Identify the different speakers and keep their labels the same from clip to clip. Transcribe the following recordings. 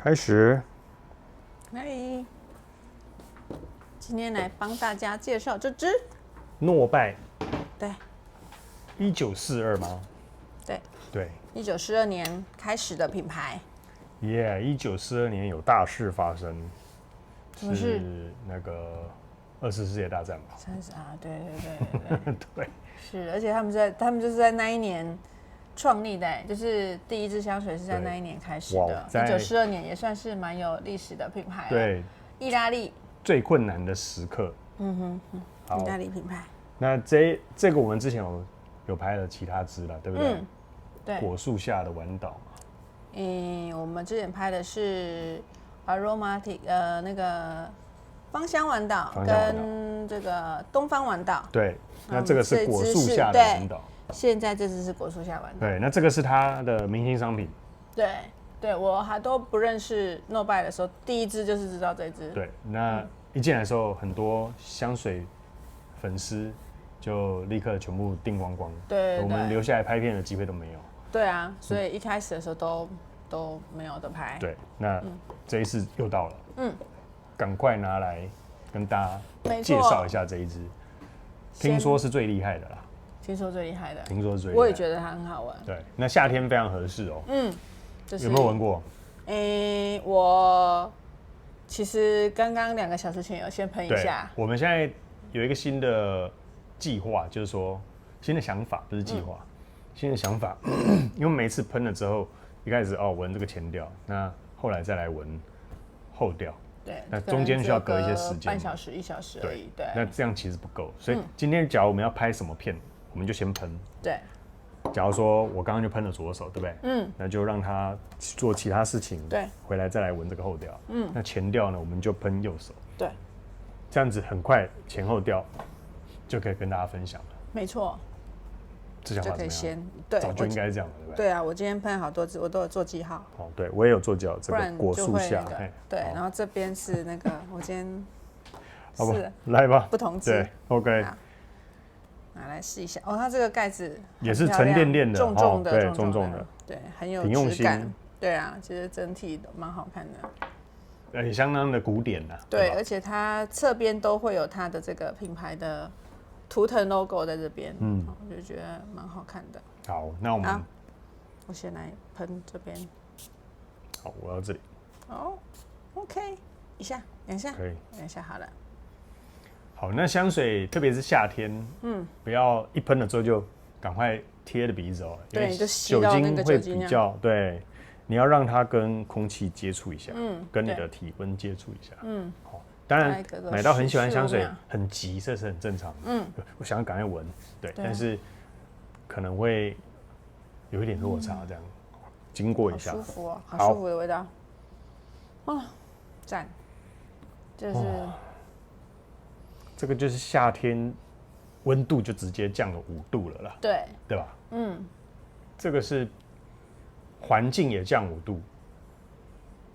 Speaker 1: 开始。
Speaker 2: 嗨，今天来帮大家介绍这支。
Speaker 1: 诺拜
Speaker 2: 对
Speaker 1: 1942吗？
Speaker 2: 对，
Speaker 1: 对
Speaker 2: 1942年开始的品牌。
Speaker 1: ，1942年有大事发生，
Speaker 2: 什么事？
Speaker 1: 是那个2次世界大战吧？
Speaker 2: 30啊，对，
Speaker 1: 对，
Speaker 2: 是，而且他们就是在那一年创立的，就是第一支香水是在那一年开始的。1942年也算是蛮有历史的品牌了。
Speaker 1: 对，
Speaker 2: 意大利
Speaker 1: 最困难的时刻。
Speaker 2: 意大利品牌。
Speaker 1: 那这个我们之前有拍了其他支了，对不对？
Speaker 2: 对。
Speaker 1: 果树下的晚岛嘛。
Speaker 2: 我们之前拍的是 Aromatic， 那个芳香晚岛跟这个东方晚岛。
Speaker 1: 对，那这个是果树下的晚岛。
Speaker 2: 现在这支是果树下晚岛。
Speaker 1: 对，那这个是它的明星商品。
Speaker 2: 对，我还都不认识诺拜的时候，第一支就是知道这支。
Speaker 1: 对，那一进来的时候，很多香水粉丝就立刻全部订光光。
Speaker 2: 对，
Speaker 1: 我们留下来拍片的机会都没有。
Speaker 2: 对啊，所以一开始的时候都没有得拍。
Speaker 1: 对，那这一次又到了，赶快拿来跟大家介绍一下这一支，听说是最厉害的啦。
Speaker 2: 听说最厉害的，
Speaker 1: 听说是最厉害的，
Speaker 2: 我也觉得它很好闻。
Speaker 1: 对，那夏天非常合适哦。
Speaker 2: 就是、
Speaker 1: 有没有闻过？
Speaker 2: 我其实刚刚2个小时前有先喷一下。
Speaker 1: 我们现在有一个新的计划，就是说新的想法，不是计划，新的想法。因为每次喷了之后，一开始闻这个前调，那后来再来闻后调。
Speaker 2: 对，
Speaker 1: 那中间需要隔一些时间，
Speaker 2: 半小时、1小时而已。对，
Speaker 1: 那这样其实不够，所以今天假如我们要拍什么片，我们就先喷。
Speaker 2: 对。
Speaker 1: 假如说我刚刚就喷了左手，对不对？那就让他做其他事情，
Speaker 2: 对，
Speaker 1: 回来再来闻这个后调。那前调呢，我们就喷右手。
Speaker 2: 对，
Speaker 1: 这样子很快前后调就可以跟大家分享了。
Speaker 2: 没错，
Speaker 1: 这想法怎么样？
Speaker 2: 对，
Speaker 1: 早就应该这样了，对不对？
Speaker 2: 对啊，我今天喷好多支，我都有做记号。
Speaker 1: 哦，对，我也有做记号，这个果树下。
Speaker 2: 对，然后这边是那个，我今天
Speaker 1: 好吧，来吧，
Speaker 2: 不同支。
Speaker 1: 对 ，OK。
Speaker 2: 来试一下哦，它这个盖子
Speaker 1: 也是沉甸甸的，
Speaker 2: 重重的，
Speaker 1: 对，重重的，
Speaker 2: 对，很有质感。对啊，其实整体都蛮好看的，
Speaker 1: 也相当的古典啊。
Speaker 2: 对，而且它侧边都会有它的这个品牌的图腾 logo 在这边，我就觉得蛮好看的。
Speaker 1: 好，那我们，
Speaker 2: 我先来喷这边。
Speaker 1: 好，我要这里。
Speaker 2: 哦 ，OK， 一下、2下，
Speaker 1: 可以
Speaker 2: ，2下好了。
Speaker 1: 好，那香水特别是夏天，不要一喷了之后就赶快贴着鼻子哦，
Speaker 2: 对，就
Speaker 1: 酒精会比较，对，你要让它跟空气接触一下，跟你的体温接触一下，好，当然买到很喜欢香水很急，这是很正常的，我想要赶快闻，对，但是可能会有一点落差，这样经过一下，
Speaker 2: 好舒服哦，好舒服的味道，赞，就是。
Speaker 1: 这个就是夏天，温度就直接降了5度了啦，对吧？这个是环境也降5度，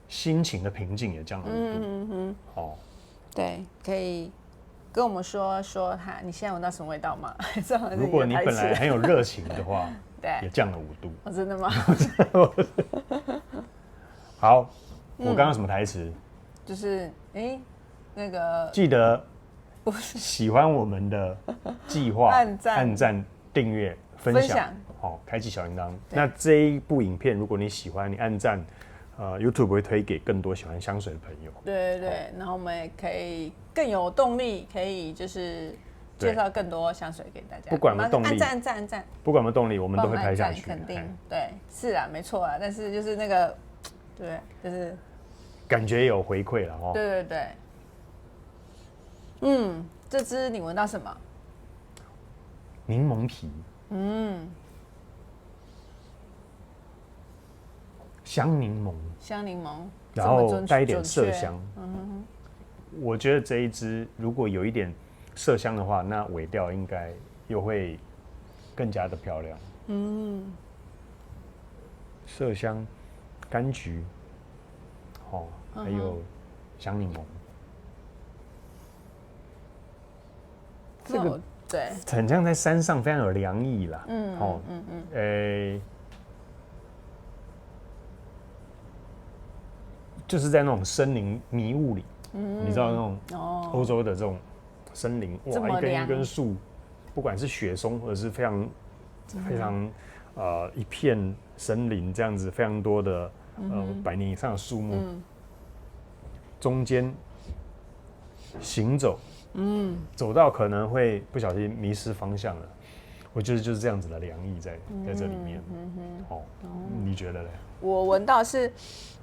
Speaker 1: 心情的平静也降了5度。
Speaker 2: 对，可以跟我们说你现在闻到什么味道吗？
Speaker 1: 如果你本来很有热情的话，
Speaker 2: 对，
Speaker 1: 也降了5度。
Speaker 2: 哦，真的吗？
Speaker 1: 好，我刚刚什么台词？
Speaker 2: 就是那个
Speaker 1: 记得。喜欢我们的计划，按赞、订阅、分享，好，开启小铃铛。那这一部影片，如果你喜欢，你按赞，YouTube 会推给更多喜欢香水的朋友。
Speaker 2: 对，然后我们也可以更有动力，可以就是介绍更多香水给大家。
Speaker 1: 不管有没有动力，
Speaker 2: 按赞，
Speaker 1: 不管有没有动力，我们都会拍下去。
Speaker 2: 肯定，对，是啊，没错啊。但是就是那个，对，就是
Speaker 1: 感觉有回馈了哦。
Speaker 2: 对。这支你闻到什么？
Speaker 1: 柠檬皮。香柠檬，
Speaker 2: 然
Speaker 1: 后带一点麝香。我觉得这一支如果有一点麝香的话，那尾调应该又会更加的漂亮。麝香、柑橘，还有香柠檬。
Speaker 2: 这个对，
Speaker 1: 很像在山上，非常有凉意啦。就是在那种森林迷雾里，你知道那种欧洲的这种森林，哇，一根一根树，不管是雪松或者是非常非常一片森林这样子，非常多的100年以上的树木，中间行走，走到可能会不小心迷失方向了。我觉得就是这样子的凉意在这里面。你觉得嘞？
Speaker 2: 我闻到是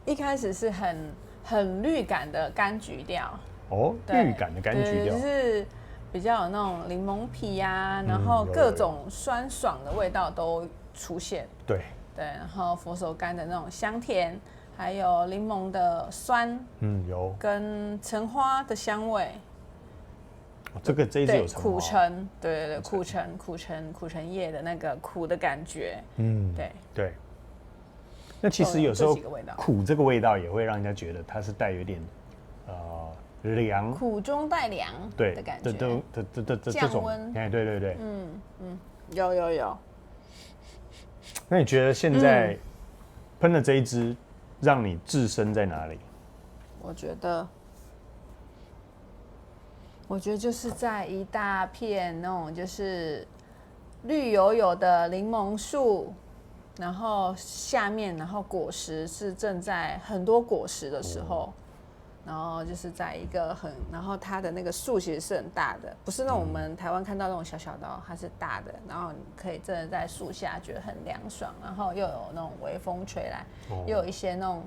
Speaker 2: 一开始是很绿感的柑橘调。
Speaker 1: 绿感的柑橘调，
Speaker 2: 就是比较有那种柠檬皮啊，然后各种酸爽的味道都出现。
Speaker 1: 对，
Speaker 2: 然后佛手柑的那种香甜，还有柠檬的酸，
Speaker 1: 有
Speaker 2: 跟橙花的香味。
Speaker 1: 这一支有橙花，
Speaker 2: 苦橙，对，苦橙叶的那个苦的感觉，
Speaker 1: 对。那其实有时候苦这个味道也会让人家觉得它是带有点凉，
Speaker 2: 苦中带凉的感觉，降温，
Speaker 1: 对，
Speaker 2: 有。
Speaker 1: 那你觉得现在喷的这一支让你置身在哪里？
Speaker 2: 我觉得就是在一大片那种就是绿油油的柠檬树，然后下面，然后果实是正在很多果实的时候，然后就是在一个然后它的那个树其实是很大的，不是那种我们台湾看到那种小小的，它是大的，然后你可以真的在树下觉得很凉爽，然后又有那种微风吹来，又有一些那种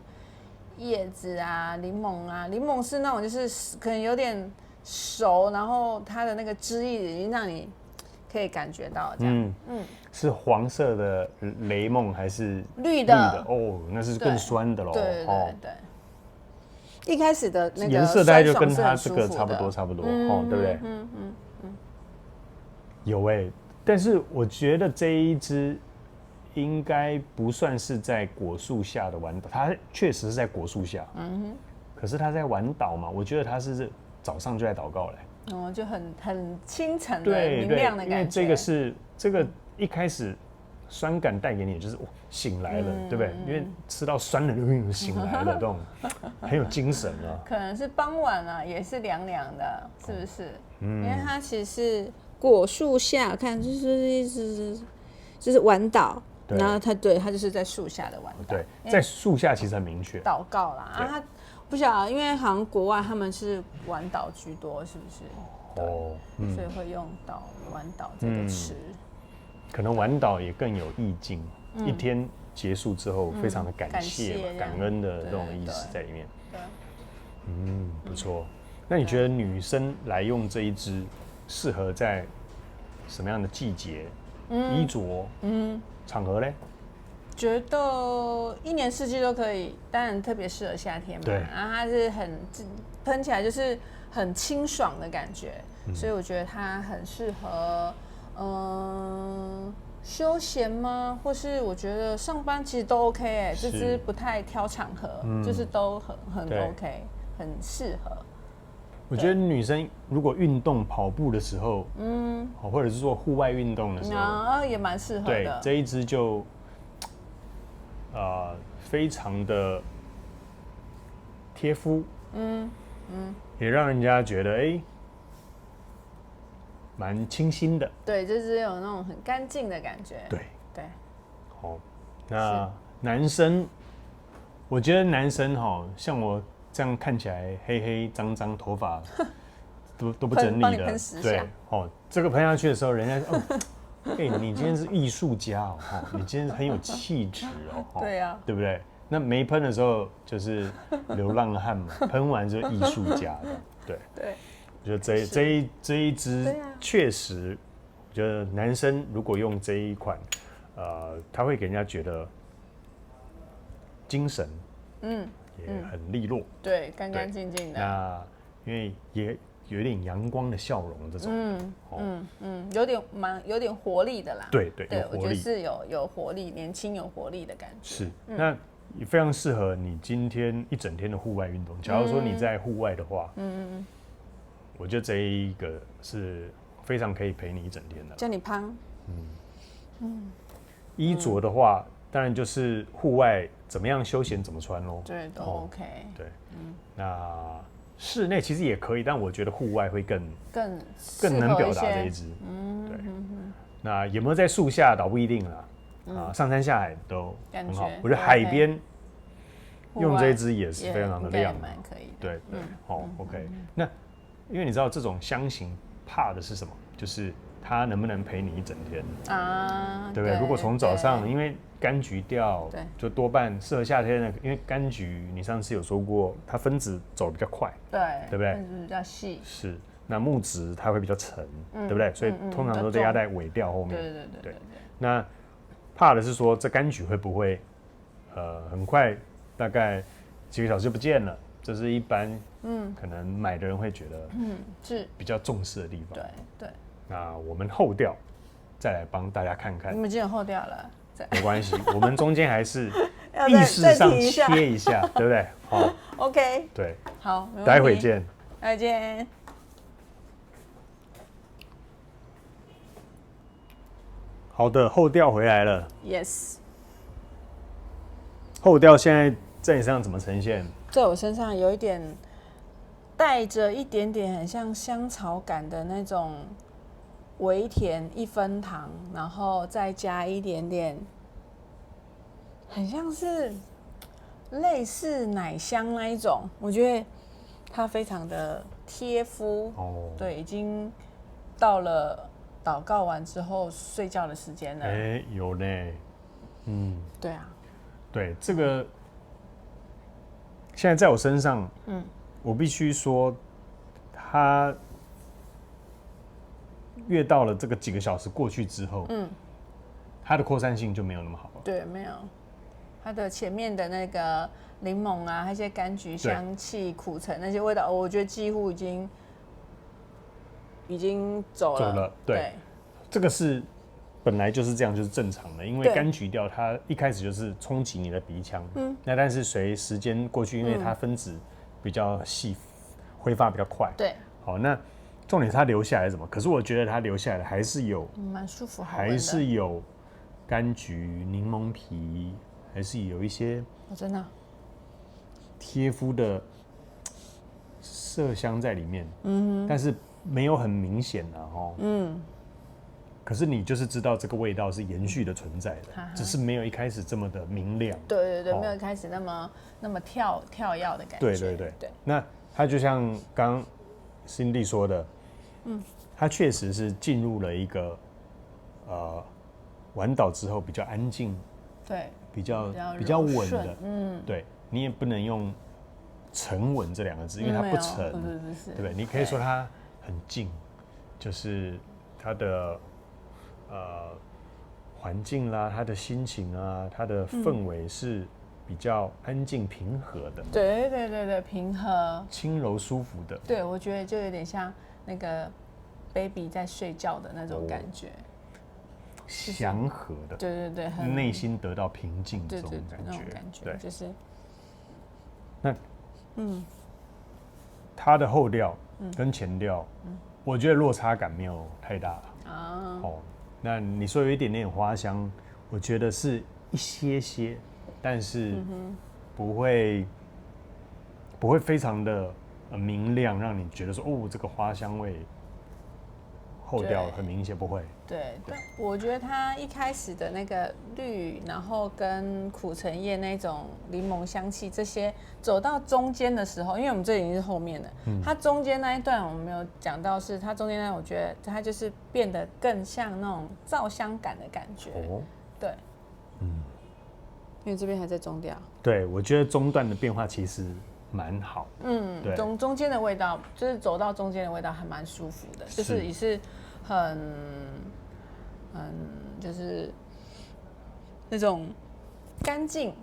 Speaker 2: 叶子啊、柠檬是那种就是可能有点熟，然后它的那个汁液已经让你可以感觉到这样。
Speaker 1: 是黄色的雷梦还是
Speaker 2: 绿的？
Speaker 1: 那是更酸的咯。
Speaker 2: 对。一开始的那个
Speaker 1: 颜色大概就跟它这个差不多，对不对？有但是我觉得这一支应该不算是在果树下的玩岛，它确实是在果树下。可是它在玩岛嘛，我觉得它是早上就在祷告嘞。
Speaker 2: 就很清晨的明亮的感觉。
Speaker 1: 因为这个一开始酸感带给你，就是醒来了，对不对？因为吃到酸的就醒来了，这种很有精神啊。
Speaker 2: 可能是傍晚啊，也是凉凉的，是不是？因为它其实是果树下，看就是玩岛，然后它就是在树下的玩岛。
Speaker 1: 对，在树下其实很明确。
Speaker 2: 祷告啦，它不晓得，因为好像国外他们是玩岛居多，是不是？所以会用到玩岛这个词。
Speaker 1: 可能玩岛也更有意境，一天结束之后，非常的感谢、感恩的这种意思在里面。不错。那你觉得女生来用这一支，适合在什么样的季节、衣着、场合嘞？
Speaker 2: 觉得一年四季都可以，当然特别适合夏天嘛。
Speaker 1: 对，
Speaker 2: 然后它是喷起来就是很清爽的感觉，所以我觉得它很适合。休闲吗？或是我觉得上班其实都 OK 这支不太挑场合，就是都很 OK， 很适合。
Speaker 1: 我觉得女生如果运动跑步的时候，或者是做户外运动的时候，
Speaker 2: 也蛮适合的。
Speaker 1: 对，这一支就非常的贴肤，也让人家觉得蛮清新的。
Speaker 2: 对，就是有那种很干净的感觉。
Speaker 1: 对。好，那男生，我觉得男生像我这样看起来黑黑脏脏，头发都不整理的，对，这个喷下去的时候，人家你今天是艺术家你今天很有气质
Speaker 2: 对啊，
Speaker 1: 对不对？那没喷的时候就是流浪汉嘛，喷完就是艺术家的，对。我觉得这一支确实，我觉得男生如果用这一款，他会给人家觉得精神，也很利落，
Speaker 2: 对，干干净净的。
Speaker 1: 那因为也有一点阳光的笑容，这种，
Speaker 2: 有点活力的啦。
Speaker 1: 对，
Speaker 2: 我觉得是有活力，年轻有活力的感觉。
Speaker 1: 是，那也非常适合你今天一整天的户外运动。假如说你在户外的话，我觉得这一个是非常可以陪你一整天的，
Speaker 2: 叫你胖。
Speaker 1: 衣着的话，当然就是户外怎么样休闲怎么穿咯。
Speaker 2: 对，都 OK。
Speaker 1: 对，那室内其实也可以，但我觉得户外会更能表达这一支。对。那有没有在树下倒不一定啦，上山下海都很好。我觉得海边用这一支也是非常的亮，
Speaker 2: 蛮可以的。
Speaker 1: 对对，OK。那因为你知道这种箱型怕的是什么？就是它能不能陪你一整天啊？对不对？如果从早上，因为柑橘调就多半适合夏天的，因为柑橘你上次有说过，它分子走得比较快，对不对？
Speaker 2: 分子比较细。
Speaker 1: 是。那木质它会比较沉，对不对？所以通常都得压在尾调后面。对。那怕的是说这柑橘会不会很快大概几个小时就不见了？这是一般可能买的人会觉得是比较重视的地方。
Speaker 2: 对。
Speaker 1: 那我们后调再来帮大家看看。
Speaker 2: 你们已经有后调了，
Speaker 1: 没关系，我们中间还是意识上切一下，对不对？好
Speaker 2: ，OK。
Speaker 1: 对，
Speaker 2: 好，
Speaker 1: 待会见。
Speaker 2: 再见。
Speaker 1: 好的，后调回来了。
Speaker 2: Yes。
Speaker 1: 后调现在在你身上怎么呈现？
Speaker 2: 在我身上有一点带着一点点很像香草感的那种微甜1分糖，然后再加一点点，很像是类似奶香那一种。我觉得它非常的贴肤。对，已经到了祷告完之后睡觉的时间了。
Speaker 1: 有呢。
Speaker 2: 对啊。
Speaker 1: 对，这个现在在我身上，我必须说，它越到了这个几个小时过去之后，它的扩散性就没有那么好了。
Speaker 2: 对，没有。它的前面的那个柠檬啊，那些柑橘香气、苦橙那些味道，我觉得几乎已经走了。对，
Speaker 1: 这个是本来就是这样，就是正常的，因为柑橘调它一开始就是冲击你的鼻腔，那但是随时间过去，因为它分子比较细，挥发比较快，
Speaker 2: 对，
Speaker 1: 好，那重点是它留下来什么？可是我觉得它留下来的还是有
Speaker 2: 蛮舒服，
Speaker 1: 还是有柑橘、柠檬皮，还是有一些
Speaker 2: 真的
Speaker 1: 贴肤的麝香在里面，但是没有很明显的哦，可是你就是知道这个味道是延续的存在的，只是没有一开始这么的明亮。
Speaker 2: 对，没有一开始那么跳跃的感觉。
Speaker 1: 对。那它就像刚Cindy说的，它确实是进入了一个晚岛之后比较安静，
Speaker 2: 对，
Speaker 1: 比较稳的，对你也不能用沉稳这2个字，因为它不沉，对不对？你可以说它很静，就是它的环境啦，他的心情啊，他的氛围是比较安静平和的。
Speaker 2: 对，平和、
Speaker 1: 轻柔舒服的。
Speaker 2: 对，我觉得就有点像那个 baby 在睡觉的那种感觉，
Speaker 1: 祥和的。
Speaker 2: 对，
Speaker 1: 内心得到平静这种感觉。
Speaker 2: 对，就是
Speaker 1: 那它的后调跟前调，我觉得落差感没有太大了。那你说有一点点花香，我觉得是一些，但是不会非常的明亮，让你觉得说这个花香味后调很明显，不会。
Speaker 2: 对，我觉得它一开始的那个绿，然后跟苦橙叶那种柠檬香气，这些走到中间的时候，因为我们这已经是后面了，它中间那一段我们没有讲到，是它中间那段，我觉得它就是变得更像那种皂香感的感觉。对，因为这边还在中调。对，
Speaker 1: 我觉得中段的变化其实蛮好。
Speaker 2: 对，中间的味道就是走到中间的味道还蛮舒服的，就是也是很就是那种干净，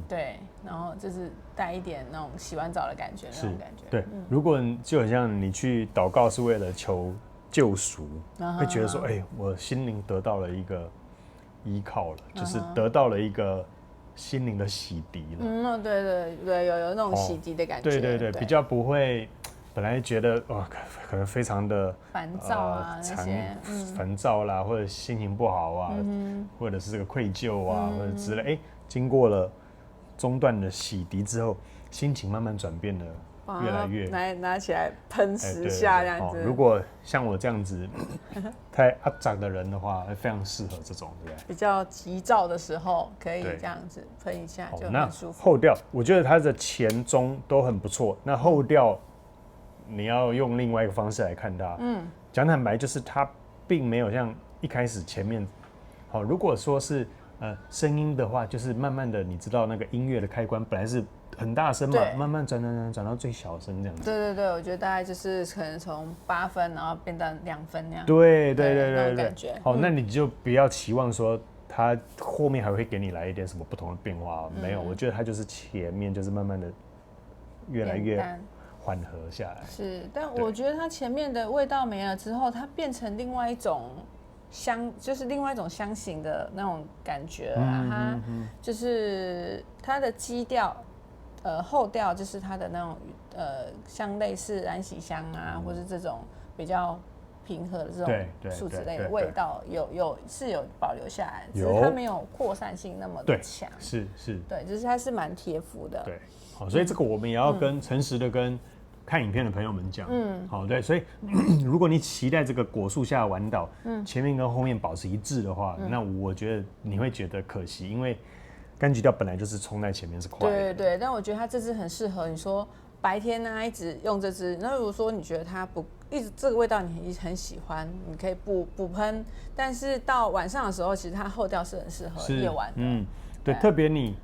Speaker 2: 对，然后就是带一点那种洗完澡的感觉，那种感觉。对，
Speaker 1: 如果就很像你去祷告是为了求救赎，会觉得说，我心灵得到了一个依靠了，就是得到了一个心灵的洗涤了。
Speaker 2: 对，有那种洗涤的感觉。
Speaker 1: 对，比较不会本来觉得可能非常的
Speaker 2: 烦躁啊，那些
Speaker 1: 烦躁啦，或者心情不好啊，或者是这个愧疚啊，或者之类，经过了中段的洗涤之后，心情慢慢转变了，越来越
Speaker 2: 拿起来喷10下这样子。
Speaker 1: 如果像我这样子太阿长的人的话，非常适合这种，对不对？
Speaker 2: 比较急躁的时候可以这样子喷一下，就很舒服。
Speaker 1: 后调，我觉得它的前中都很不错。那后调，你要用另外一个方式来看它。讲坦白，就是它并没有像一开始前面，好，如果说是声音的话，就是慢慢的，你知道那个音乐的开关本来是很大声嘛，慢慢转到最小声这样子。
Speaker 2: 对，我觉得大概就是可能从8分，然后变到2分那样。
Speaker 1: 对，
Speaker 2: 那种感觉。
Speaker 1: 好，那你就不要期望说它后面还会给你来一点什么不同的变化，没有，我觉得它就是前面就是慢慢的越来越缓和下来。
Speaker 2: 是，但我觉得它前面的味道没了之后，它变成另外一种就是另外一种香型的那种感觉啦。它就是它的基调，后调就是它的那种像类似安息香啊，或是这种比较平和的这种树脂类的味道，是有保留下来，只是它没有扩散性那么的强。
Speaker 1: 是，
Speaker 2: 对，就是它是蛮贴服的。
Speaker 1: 对，好，所以这个我们也要诚实的跟看影片的朋友们讲，好，对，所以如果你期待这个果树下玩岛，前面跟后面保持一致的话，那我觉得你会觉得可惜，因为柑橘调本来就是冲在前面是快的。
Speaker 2: 对，但我觉得它这支很适合你说白天呢一直用这支，那如果说你觉得它一直这个味道你很喜欢，你可以补喷，但是到晚上的时候，其实它后调是很适合夜晚的。
Speaker 1: 对，特别你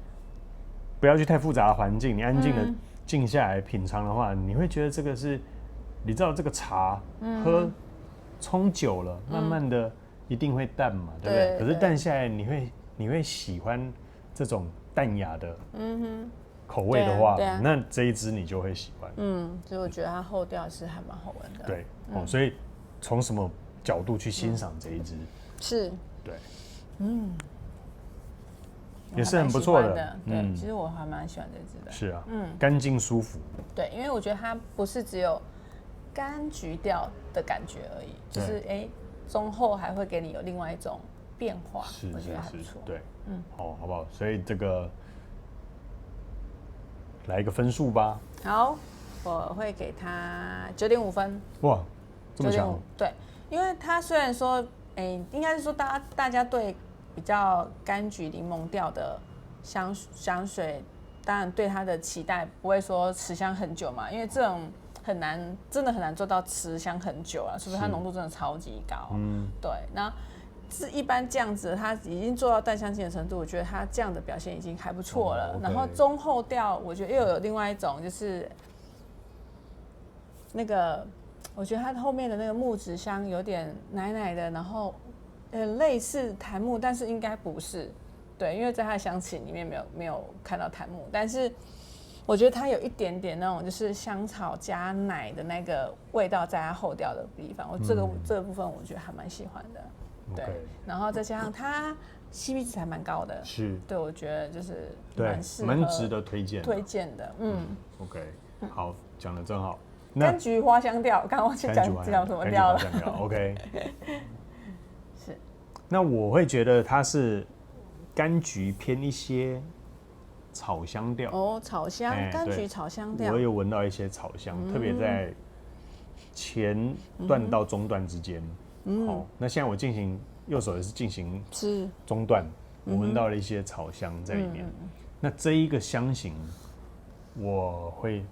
Speaker 1: 不要去太复杂的环境，你安静的静下来品尝的话，你会觉得这个是，你知道这个茶冲久了，慢慢的一定会淡嘛，对不对？可是淡下来，你会喜欢这种淡雅的口味的话，那这一支你就会喜欢。
Speaker 2: 所以我觉得它后调是还蛮好闻的。
Speaker 1: 对，所以从什么角度去欣赏这一支？
Speaker 2: 是，
Speaker 1: 对，也是很不错的。
Speaker 2: 对，其实我还蛮喜欢这支的。
Speaker 1: 是啊，干净舒服。
Speaker 2: 对，因为我觉得它不是只有柑橘调的感觉而已，就是中后还会给你有另外一种变化，我觉得还不错。
Speaker 1: 对，好不好？所以这个来一个分数吧。
Speaker 2: 好，我会给它9.5分。
Speaker 1: 哇，这么强？
Speaker 2: 对，因为它虽然说，应该是说大家对比较柑橘柠檬调的香水，当然对它的期待不会说持香很久嘛，因为这种真的很难做到持香很久啊，除非它浓度真的超级高。对，那是一般这样子，它已经做到淡香精的程度，我觉得它这样的表现已经还不错了。然后中后调，我觉得又有另外一种，就是那个，我觉得它后面的那个木质香有点奶的，然后类似檀木，但是应该不是。对，因为在它的香气里面没有看到檀木，但是我觉得它有一点点那种就是香草加奶的那个味道，在它后调的地方，这个部分我觉得还蛮喜欢的。对，然后再加上它 CP 值还蛮高的，
Speaker 1: 是，
Speaker 2: 对，我觉得就是
Speaker 1: 蛮值得推荐
Speaker 2: 的。
Speaker 1: OK， 好，讲得真好。
Speaker 2: 柑橘花香调，刚刚忘记讲什么调了。
Speaker 1: OK，
Speaker 2: 是。
Speaker 1: 那我会觉得它是柑橘偏一些草香调。
Speaker 2: 草香，柑橘草香调。
Speaker 1: 我有闻到一些草香，特别在前段到中段之间。那现在我右手也是进行中段，我闻到了一些草香在里面。那这一个香型，我会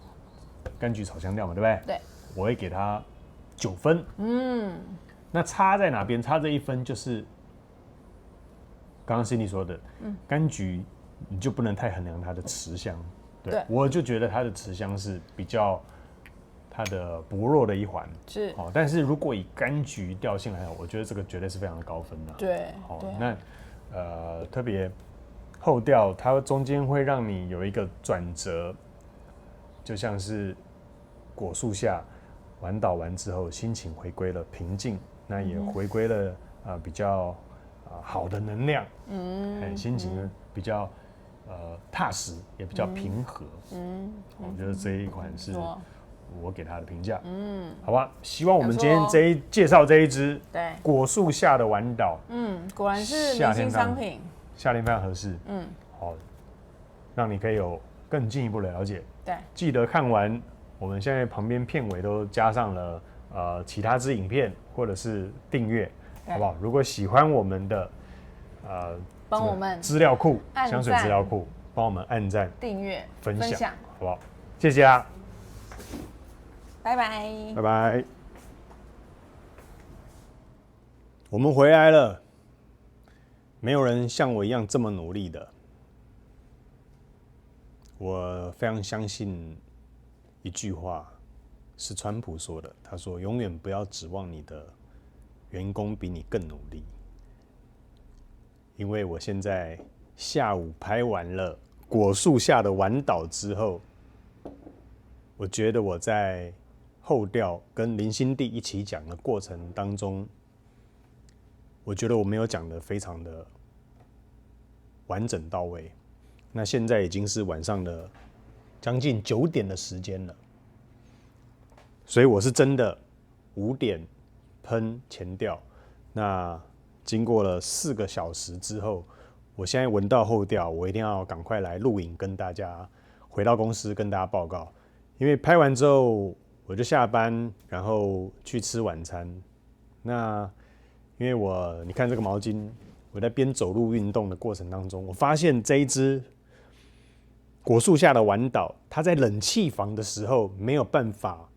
Speaker 1: 柑橘草香调嘛，对不对？
Speaker 2: 对，
Speaker 1: 我会给它9分。那差在哪边？差这1分就是刚刚 Cindy 说的，柑橘你就不能太衡量它的持香。对，我就觉得它的持香是比较它的薄弱的一环。
Speaker 2: 是，
Speaker 1: 但是如果以柑橘调性来讲，我觉得这个绝对是非常的高分的。
Speaker 2: 对，
Speaker 1: 那特别后调，它中间会让你有一个转折，就像是果树下玩岛完之后，心情回归了平静，那也回归了比较好的能量，心情比较踏实，也比较平和。我觉得这一款是我给它的评价。好吧，希望我们今天介绍这一支果树下的丸岛，
Speaker 2: 果然是明星商品，
Speaker 1: 夏天非常合适。好，让你可以有更进一步的了解。对，记得看完，我们现在旁边片尾都加上了其他支影片或者是订阅，好不好？如果喜欢我们的
Speaker 2: 帮我们
Speaker 1: 资料库香水资料库，帮我们按赞、
Speaker 2: 订阅、
Speaker 1: 分享，好不好？谢谢啊，
Speaker 2: 拜拜，
Speaker 1: 拜拜。我们回来了，没有人像我一样这么努力的。我非常相信一句话，是川普说的，他说：“永远不要指望你的员工比你更努力。”因为我现在下午拍完了果树下的丸岛之后，我觉得我在后调跟林心地一起讲的过程当中，我觉得我没有讲的非常的完整到位。那现在已经是晚上的将近9点的时间了，所以我是真的5点喷前调。那经过了4个小时之后，我现在闻到后调，我一定要赶快来录影，跟大家回到公司跟大家报告。因为拍完之后我就下班，然后去吃晚餐。那因为你看这个毛巾，我在边走路运动的过程当中，我发现这一支果树下的丸岛，它在冷气房的时候没有办法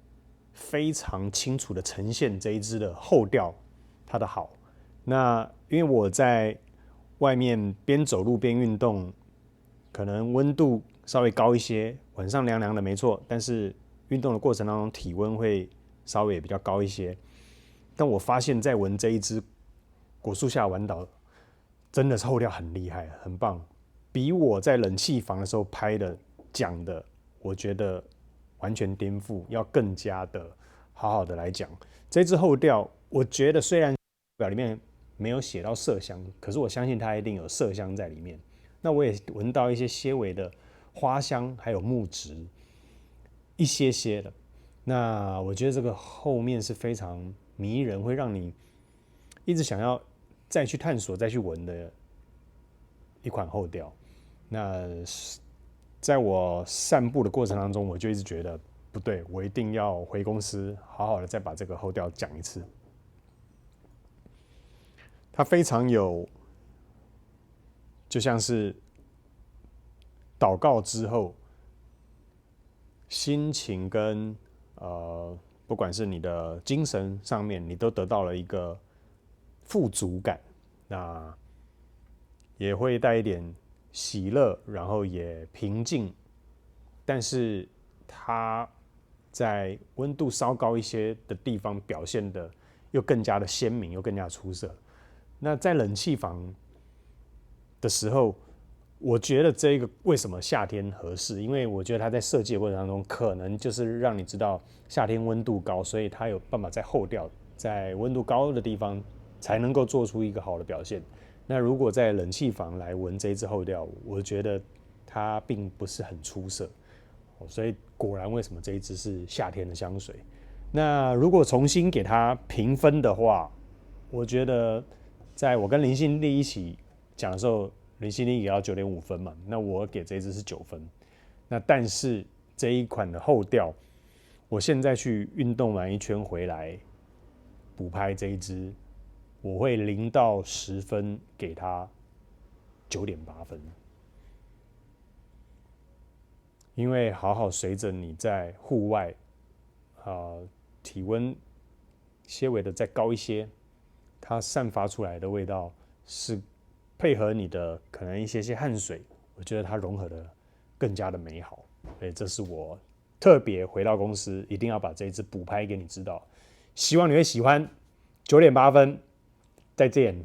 Speaker 1: 非常清楚的呈现这一支的后调它的好。那因为我在外面边走路边运动，可能温度稍微高一些，晚上凉凉的没错，但是运动的过程当中体温会稍微比较高一些。但我发现在闻这一支果树下丸岛，真的是后调很厉害，很棒，比我在冷气房的时候拍的讲的，我觉得完全颠覆，要更加的好好的来讲。这支后调，我觉得虽然表里面没有写到麝香，可是我相信它一定有麝香在里面。那我也闻到一些些微的花香，还有木质，一些些的。那我觉得这个后面是非常迷人，会让你一直想要再去探索、再去闻的一款后调。那在我散步的过程当中，我就一直觉得不对，我一定要回公司，好好的再把这个后调讲一次。它非常有，就像是祷告之后，心情跟不管是你的精神上面，你都得到了一个富足感。那也会带一点喜乐，然后也平静，但是它在温度稍高一些的地方表现的又更加的鲜明，又更加出色。那在冷气房的时候，我觉得这个为什么夏天合适？因为我觉得它在设计的过程当中，可能就是让你知道夏天温度高，所以它有办法在后调，在温度高的地方才能够做出一个好的表现。那如果在冷气房来闻这一支后调，我觉得它并不是很出色，所以果然为什么这一支是夏天的香水？那如果重新给它评分的话，我觉得在我跟林心丽一起讲的时候，林心丽也要9.5分嘛，那我给这一支是9分。那但是这一款的后调，我现在去运动完一圈回来补拍这一支，我会0到10分给它9.8分，因为好好随着你在户外，体温些微的再高一些，它散发出来的味道是配合你的可能一些汗水，我觉得它融合的更加的美好。所以这是我特别回到公司一定要把这一支补拍给你知道，希望你会喜欢。9.8分，再见。